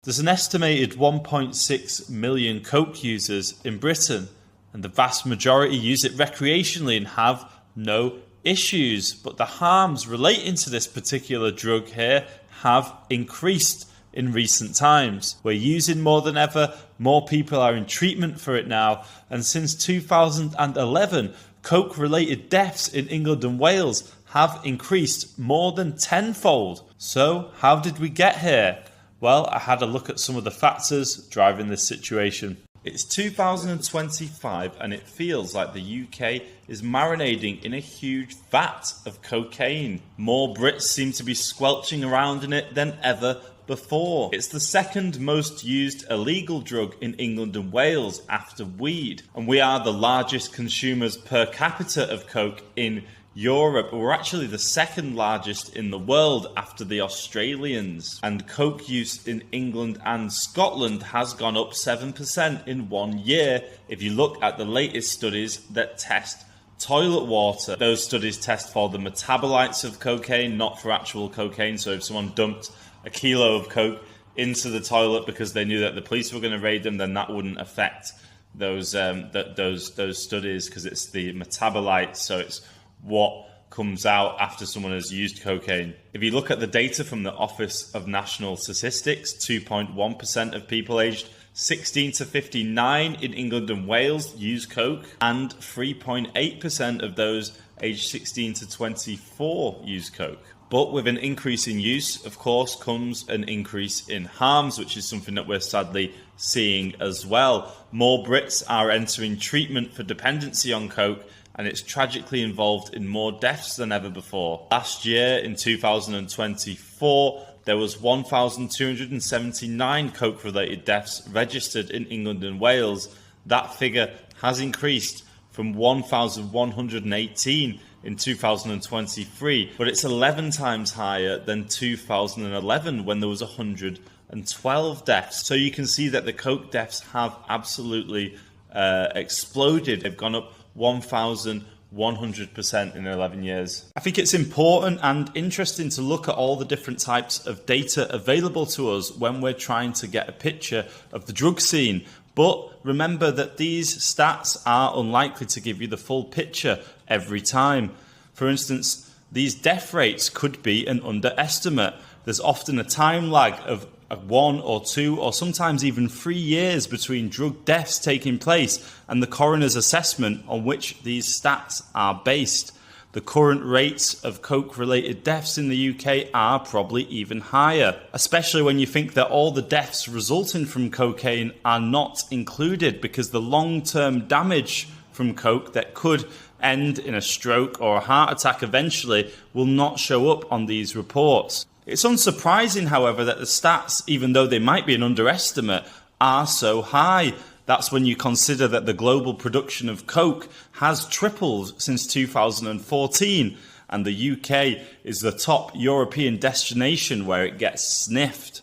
There's an estimated 1.6 million coke users in Britain, and the vast majority use it recreationally and have no issues. But the harms relating to this particular drug here have increased in recent times. We're using more than ever, more people are in treatment for it now, and since 2011, coke-related deaths in England and Wales have increased more than tenfold. So, how did we get here? Well, I had a look at some of the factors driving this situation. It's 2025 and it feels like the UK is marinating in a huge vat of cocaine. More Brits seem to be squelching around in it than ever before. It's the second most used illegal drug in England and Wales after weed. And we are the largest consumers per capita of coke in Europe. We're actually the second largest in the world after the Australians. And coke use in England and Scotland has gone up 7% in 1 year if you look at the latest studies that test toilet water. Those studies test for the metabolites of cocaine, not for actual cocaine. So if someone dumped a kilo of coke into the toilet because they knew that the police were going to raid them, then that wouldn't affect those studies, because it's the metabolites. So it's what comes out after someone has used cocaine. If you look at the data from the Office of National Statistics, 2.1% of people aged 16 to 59 in England and Wales use coke, and 3.8% of those aged 16 to 24 use coke. But with an increase in use, of course, comes an increase in harms, which is something that we're sadly seeing as well. More Brits are entering treatment for dependency on coke, and it's tragically involved in more deaths than ever before. Last year, in 2024, there was 1,279 coke-related deaths registered in England and Wales. That figure has increased from 1,118 in 2023, but it's 11 times higher than 2011 when there was 112 deaths. So you can see that the coke deaths have absolutely exploded. They've gone up 1,100% in 11 years. I think it's important and interesting to look at all the different types of data available to us when we're trying to get a picture of the drug scene. But remember that these stats are unlikely to give you the full picture every time. For instance, these death rates could be an underestimate. There's often a time lag of 1 or 2 or sometimes even 3 years between drug deaths taking place and the coroner's assessment on which these stats are based. The current rates of coke-related deaths in the UK are probably even higher, especially when you think that all the deaths resulting from cocaine are not included, because the long-term damage from coke that could end in a stroke or a heart attack eventually will not show up on these reports. It's unsurprising, however, that the stats, even though they might be an underestimate, are so high. That's when you consider that the global production of coke has tripled since 2014, and the UK is the top European destination where it gets sniffed.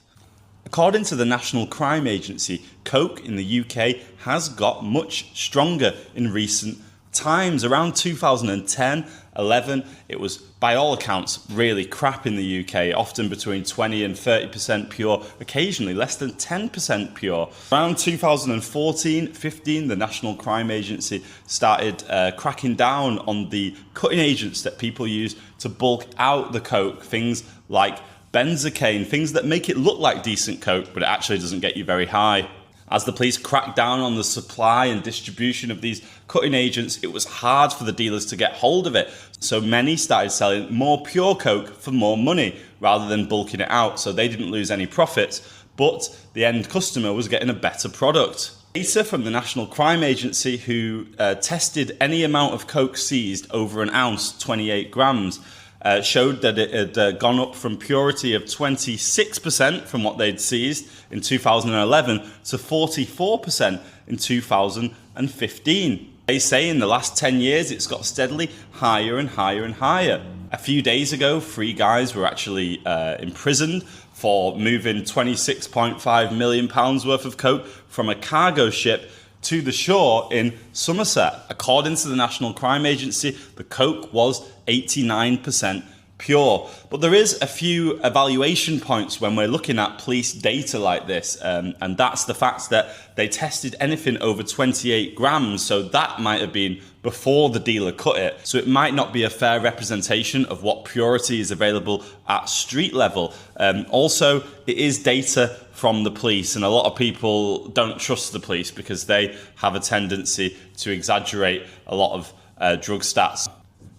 According to the National Crime Agency, coke in the UK has got much stronger in recent times. Around 2010-11, it was, by all accounts, really crap in the UK, often between 20 and 30% pure, occasionally less than 10% pure. Around 2014-15, the National Crime Agency started cracking down on the cutting agents that people use to bulk out the coke, things like benzocaine, things that make it look like decent coke, but it actually doesn't get you very high. As the police cracked down on the supply and distribution of these cutting agents, it was hard for the dealers to get hold of it. So many started selling more pure coke for more money rather than bulking it out. So they didn't lose any profits, but the end customer was getting a better product. Data from the National Crime Agency, who tested any amount of coke seized over an ounce, 28 grams, showed that it had gone up from purity of 26% from what they'd seized in 2011 to 44% in 2015. They say in the last 10 years it's got steadily higher and higher and higher. A few days ago, 3 guys were actually imprisoned for moving £26.5 million worth of coke from a cargo ship to the shore in Somerset. According to the National Crime Agency, the coke was 89% pure. But there is a few evaluation points when we're looking at police data like this, and that's the fact that they tested anything over 28 grams, so that might have been before the dealer cut it. So it might not be a fair representation of what purity is available at street level. Also, it is data from the police, and a lot of people don't trust the police because they have a tendency to exaggerate a lot of drug stats.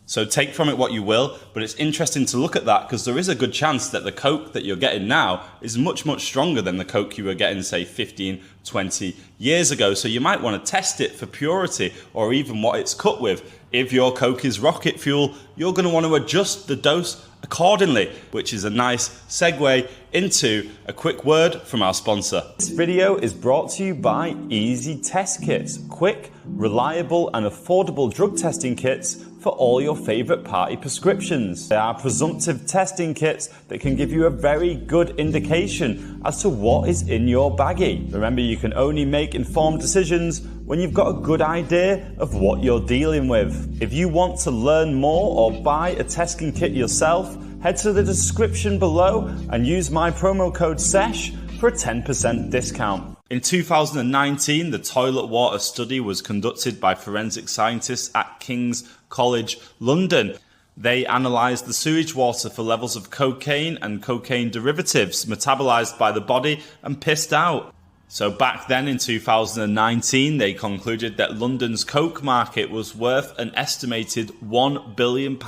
So take from it what you will, but it's interesting to look at that because there is a good chance that the coke that you're getting now is much, much stronger than the coke you were getting, say, 15, 20 years ago. So you might want to test it for purity or even what it's cut with. If your coke is rocket fuel, you're going to want to adjust the dose accordingly, which is a nice segue into a quick word from our sponsor. This video is brought to you by Easy Test Kits, quick, reliable and affordable drug testing kits for all your favourite party prescriptions. They are presumptive testing kits that can give you a very good indication as to what is in your baggie. Remember, you can only make informed decisions when you've got a good idea of what you're dealing with. If you want to learn more or buy a testing kit yourself, head to the description below and use my promo code SESH for a 10% discount. In 2019, the toilet water study was conducted by forensic scientists at King's College London. They analysed the sewage water for levels of cocaine and cocaine derivatives metabolised by the body and pissed out. So back then in 2019, they concluded that London's coke market was worth an estimated £1 billion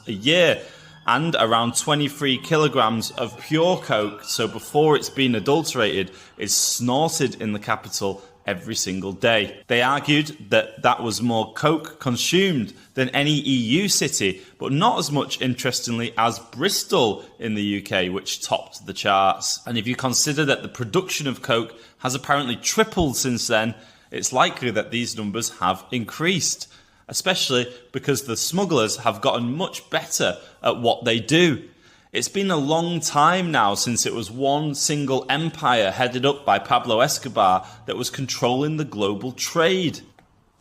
a year, and around 23 kilograms of pure coke, so before it's been adulterated, is snorted in the capital every single day. They argued that that was more coke consumed than any EU city, but not as much, interestingly, as Bristol in the UK, which topped the charts. And if you consider that the production of coke has apparently tripled since then, it's likely that these numbers have increased, especially because the smugglers have gotten much better at what they do. It's been a long time now since it was one single empire headed up by Pablo Escobar that was controlling the global trade.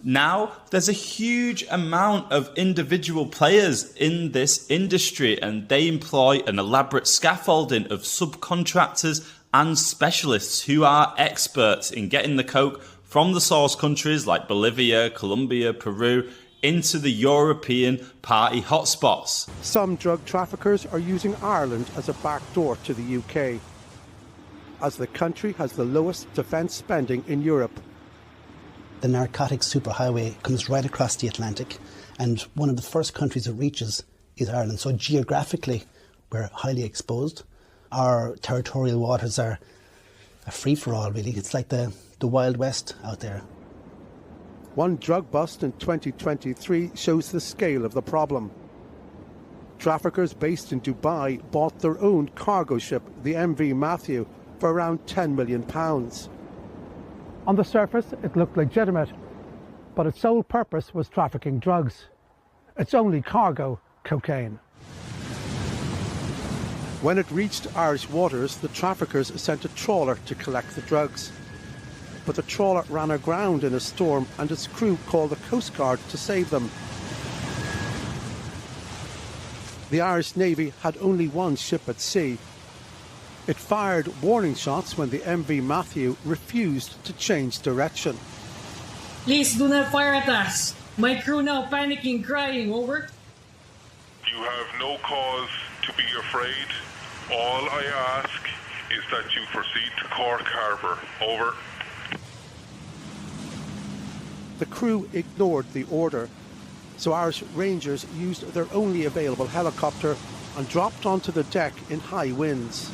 Now there's a huge amount of individual players in this industry, and they employ an elaborate scaffolding of subcontractors and specialists who are experts in getting the coke from the source countries like Bolivia, Colombia, Peru, into the European party hotspots. Some drug traffickers are using Ireland as a backdoor to the UK, as the country has the lowest defence spending in Europe. The narcotics superhighway comes right across the Atlantic, and one of the first countries it reaches is Ireland. So geographically, we're highly exposed. Our territorial waters are a free-for-all, really. It's like the Wild West out there. One drug bust in 2023 shows the scale of the problem. Traffickers based in Dubai bought their own cargo ship, the MV Matthew, for around £10 million. On the surface, it looked legitimate, but its sole purpose was trafficking drugs. Its only cargo, cocaine. When it reached Irish waters, the traffickers sent a trawler to collect the drugs. But the trawler ran aground in a storm and its crew called the Coast Guard to save them. The Irish Navy had only one ship at sea. It fired warning shots when the MV Matthew refused to change direction. Please do not fire at us. My crew now panicking, crying, over. You have no cause to be afraid. All I ask is that you proceed to Cork Harbour. Over. The crew ignored the order, so Irish Rangers used their only available helicopter and dropped onto the deck in high winds.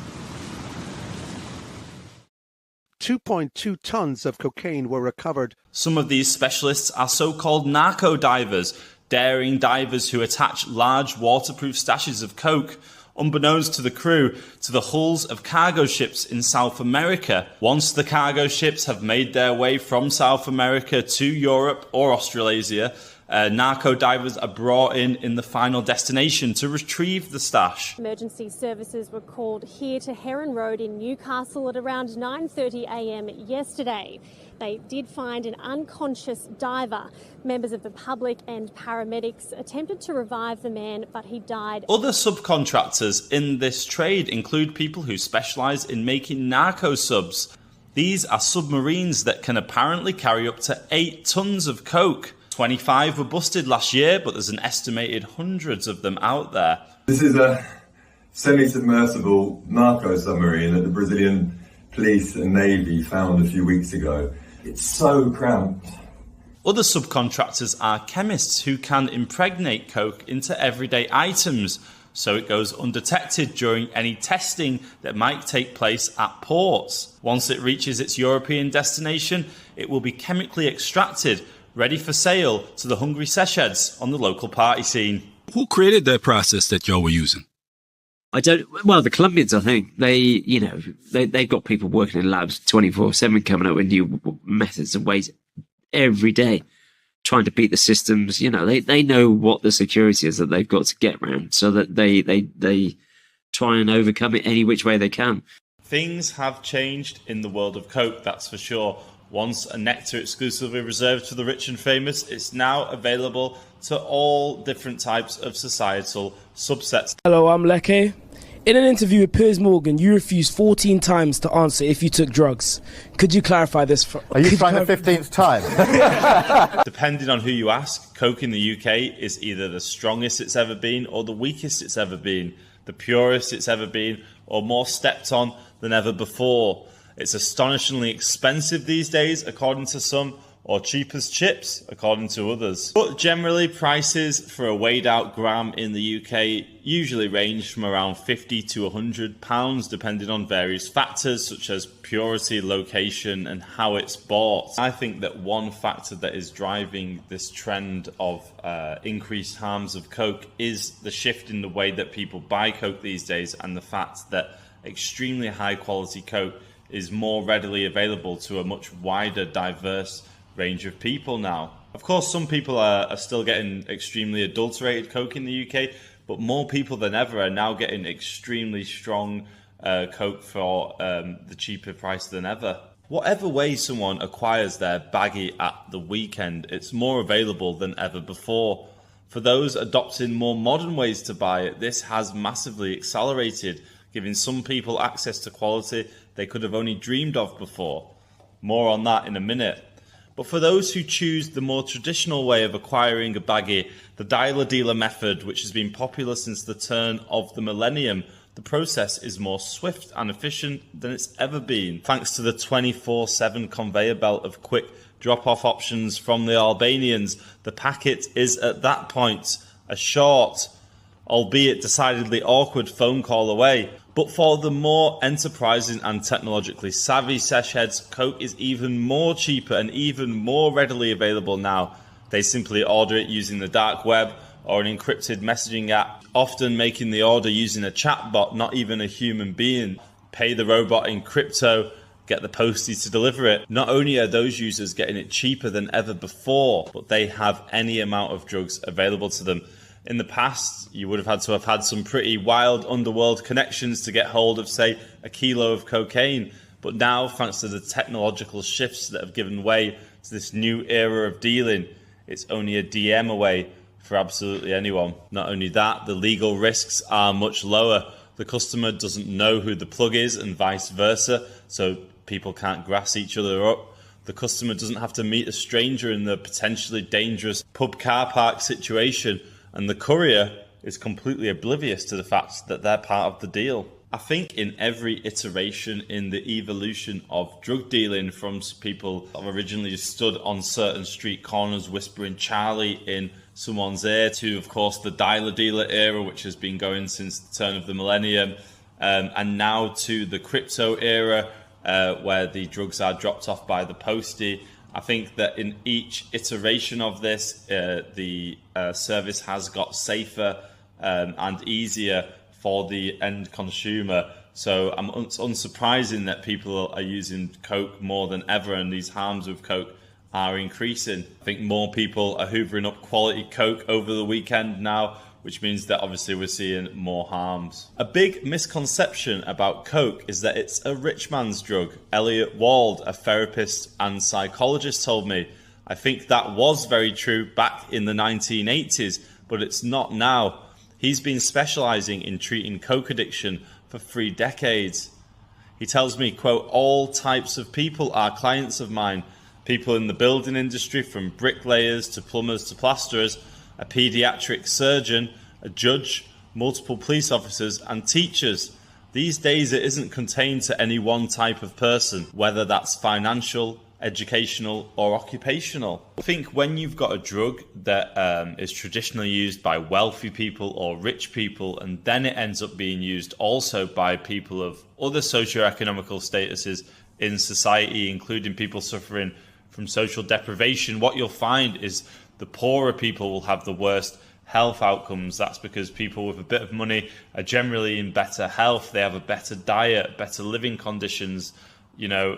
2.2 tons of cocaine were recovered. Some of these specialists are so-called narco divers, daring divers who attach large waterproof stashes of coke, unbeknownst to the crew, to the hulls of cargo ships in South America. Once the cargo ships have made their way from South America to Europe or Australasia, Narco divers are brought in the final destination to retrieve the stash. Emergency services were called here to Heron Road in Newcastle at around 9:30 a.m. yesterday. They did find an unconscious diver. Members of the public and paramedics attempted to revive the man, but he died. Other subcontractors in this trade include people who specialise in making narco subs. These are submarines that can apparently carry up to 8 tons of coke. 25 were busted last year, but there's an estimated hundreds of them out there. This is a semi-submersible narco submarine that the Brazilian police and navy found a few weeks ago. It's so cramped. Other subcontractors are chemists who can impregnate coke into everyday items, so it goes undetected during any testing that might take place at ports. Once it reaches its European destination, it will be chemically extracted, ready for sale to the hungry sesheds on the local party scene. Who created that process that y'all were using? Well, the Colombians, I think, they've got people working in labs 24/7 coming up with new methods and ways every day, trying to beat the systems. They know what the security is that they've got to get around, so that they try and overcome it any which way they can. Things have changed in the world of coke, that's for sure. Once a nectar exclusively reserved for the rich and famous, it's now available to all different types of societal subsets. Hello, I'm 𝘊𝘰𝘬𝘦-y. In an interview with Piers Morgan, you refused 14 times to answer if you took drugs. Could you clarify this? Are you trying the 15th time? Depending on who you ask, coke in the UK is either the strongest it's ever been or the weakest it's ever been, the purest it's ever been, or more stepped on than ever before. It's astonishingly expensive these days, according to some, or cheap as chips, according to others. But generally, prices for a weighed out gram in the UK usually range from around £50 to £100, depending on various factors such as purity, location, and how it's bought. I think that one factor that is driving this trend of increased harms of coke is the shift in the way that people buy coke these days, and the fact that extremely high quality coke is more readily available to a much wider, diverse range of people now. Of course, some people are still getting extremely adulterated coke in the UK, but more people than ever are now getting extremely strong coke for the cheaper price than ever. Whatever way someone acquires their baggie at the weekend, it's more available than ever before. For those adopting more modern ways to buy it, this has massively accelerated, giving some people access to quality they could have only dreamed of before. More on that in a minute. But for those who choose the more traditional way of acquiring a baggie, the dialer-dealer method, which has been popular since the turn of the millennium, the process is more swift and efficient than it's ever been, thanks to the 24/7 conveyor belt of quick drop-off options from the Albanians. The packet is at that point a short, albeit decidedly awkward phone call away. But for the more enterprising and technologically savvy sesh heads, coke is even more cheaper and even more readily available now. They simply order it using the dark web or an encrypted messaging app, often making the order using a chatbot, not even a human being. Pay the robot in crypto, get the postie to deliver it. Not only are those users getting it cheaper than ever before, but they have any amount of drugs available to them. In the past, you would have had some pretty wild underworld connections to get hold of, say, a kilo of cocaine. But now, thanks to the technological shifts that have given way to this new era of dealing, it's only a DM away for absolutely anyone. Not only that, the legal risks are much lower. The customer doesn't know who the plug is and vice versa, so people can't grass each other up. The customer doesn't have to meet a stranger in the potentially dangerous pub car park situation, and the courier is completely oblivious to the fact that they're part of the deal. I think in every iteration in the evolution of drug dealing, from people who originally stood on certain street corners whispering Charlie in someone's ear, to, of course, the dialer-dealer era, which has been going since the turn of the millennium, and now to the crypto era, where the drugs are dropped off by the postie. I think that in each iteration of this, the service has got safer and easier for the end consumer. So it's unsurprising that people are using coke more than ever, and these harms of coke are increasing. I think more people are hoovering up quality coke over the weekend now, which means that obviously we're seeing more harms. A big misconception about coke is that it's a rich man's drug. Elliot Wald, a therapist and psychologist, told me. I think that was very true back in the 1980s, but it's not now. He's been specialising in treating coke addiction for 3 decades. He tells me, quote, all types of people are clients of mine. People in the building industry, from bricklayers to plumbers to plasterers, a paediatric surgeon, a judge, multiple police officers and teachers. These days it isn't contained to any one type of person, whether that's financial, educational or occupational. I think when you've got a drug that is traditionally used by wealthy people or rich people, and then it ends up being used also by people of other socioeconomical statuses in society, including people suffering from social deprivation, what you'll find is the poorer people will have the worst health outcomes. That's because people with a bit of money are generally in better health. They have a better diet, better living conditions. You know,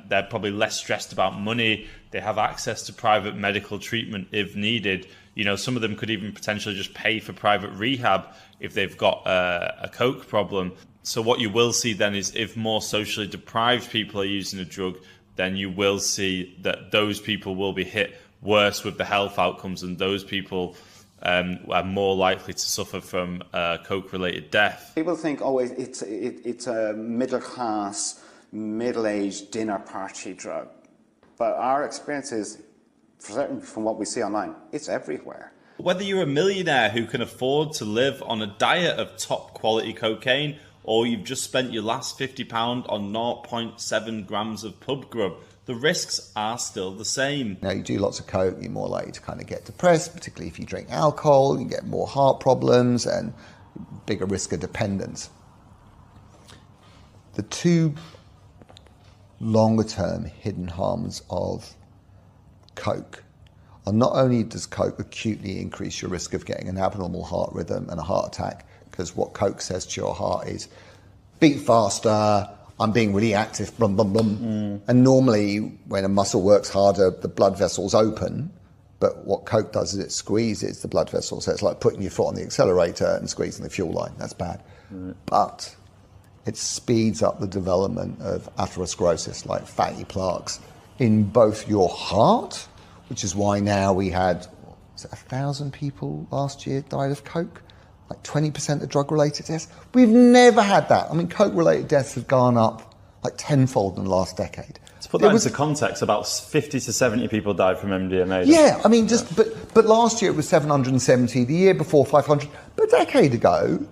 they're probably less stressed about money. They have access to private medical treatment if needed. You know, some of them could even potentially just pay for private rehab if they've got a coke problem. So what you will see then is if more socially deprived people are using a drug, then you will see that those people will be hit worse with the health outcomes, and those people are more likely to suffer from coke-related death. People think, oh, it's a middle-class, middle-aged dinner party drug. But our experience is, certainly from what we see online, it's everywhere. Whether you're a millionaire who can afford to live on a diet of top-quality cocaine, or you've just spent your last £50 on 0.7 grams of pub grub, the risks are still the same. Now, you do lots of coke, you're more likely to kind of get depressed, particularly if you drink alcohol, you get more heart problems and bigger risk of dependence. The 2 longer-term hidden harms of coke are not only does coke acutely increase your risk of getting an abnormal heart rhythm and a heart attack, because what coke says to your heart is, beat faster, I'm being really active, blum, blum, blum. And normally, when a muscle works harder, the blood vessels open, but what coke does is it squeezes the blood vessels, so it's like putting your foot on the accelerator and squeezing the fuel line. That's bad. But it speeds up the development of atherosclerosis, like fatty plaques, in both your heart, which is why now we had, was it 1,000 people last year died of coke? Like 20% of drug-related deaths. We've never had that. I mean, coke-related deaths have gone up like tenfold in the last decade. To put that into context, about 50 to 70 people died from MDMA. Yeah, I mean, but last year it was 770, the year before 500, but a decade ago,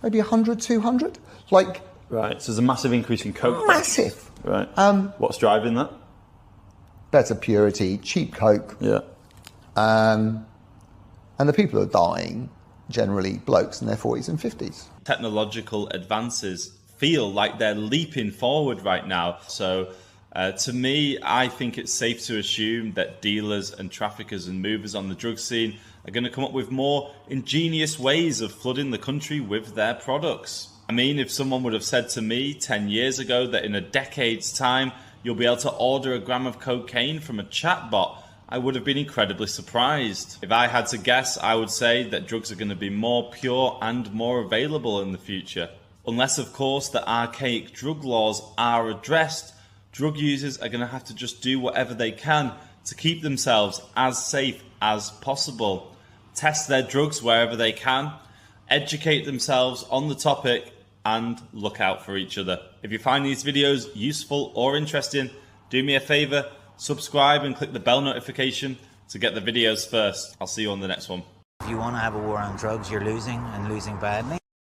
maybe 100, 200. Like, right, so there's a massive increase in coke. Massive. Right. What's driving that? Better purity, cheap coke. Yeah. And the people who are dying, generally blokes in their 40s and 50s. Technological advances feel like they're leaping forward right now. So to me, I think it's safe to assume that dealers and traffickers and movers on the drug scene are going to come up with more ingenious ways of flooding the country with their products. I mean, if someone would have said to me 10 years ago that in a decade's time, you'll be able to order a gram of cocaine from a chatbot, I would have been incredibly surprised. If I had to guess, I would say that drugs are going to be more pure and more available in the future. Unless, of course, the archaic drug laws are addressed, drug users are going to have to just do whatever they can to keep themselves as safe as possible. Test their drugs wherever they can, educate themselves on the topic, and look out for each other. If you find these videos useful or interesting, do me a favour, subscribe and click the bell notification to get the videos first. I'll see you on the next one. If you want to have a war on drugs, you're losing, and losing badly.